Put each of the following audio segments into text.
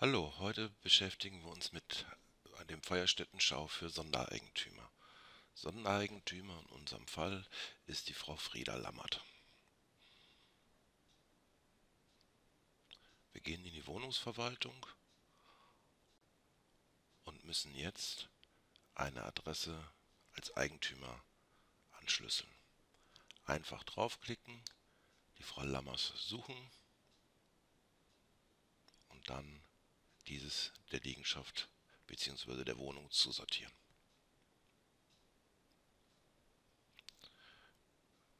Hallo, heute beschäftigen wir uns mit dem Feuerstättenschau für Sondereigentümer. Sondereigentümer in unserem Fall ist die Frau Frieda Lammert. Wir gehen in die Wohnungsverwaltung und müssen jetzt eine Adresse als Eigentümer anschlüsseln. Einfach draufklicken, die Frau Lammers suchen und dann dieses der Liegenschaft bzw. der Wohnung zusortieren.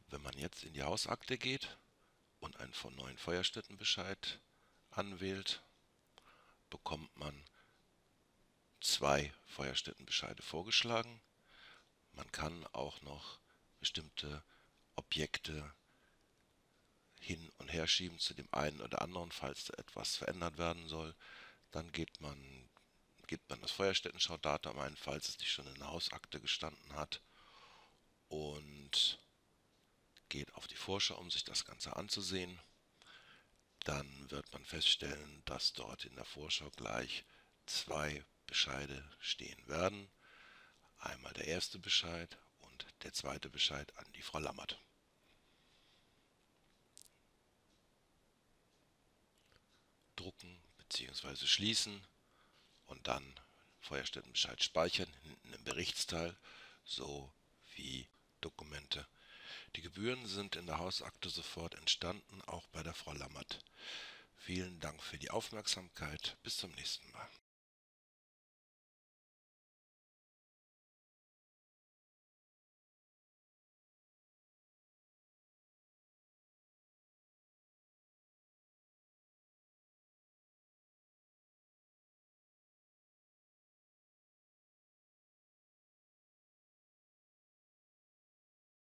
Wenn man jetzt in die Hausakte geht und einen neuen Feuerstättenbescheid anwählt, bekommt man zwei Feuerstättenbescheide vorgeschlagen. Man kann auch noch bestimmte Objekte hin und her schieben zu dem einen oder anderen, falls da etwas verändert werden soll. Dann gibt man das Feuerstättenschaudatum ein, falls es nicht schon in der Hausakte gestanden hat, und geht auf die Vorschau, um sich das Ganze anzusehen. Dann wird man feststellen, dass dort in der Vorschau gleich zwei Bescheide stehen werden. Einmal der erste Bescheid und der zweite Bescheid an die Frau Lammert. Drucken bzw. schließen und dann Feuerstättenbescheid speichern, hinten im Berichtsteil sowie Dokumente. Die Gebühren sind in der Hausakte sofort entstanden, auch bei der Frau Lammert. Vielen Dank für die Aufmerksamkeit. Bis zum nächsten Mal.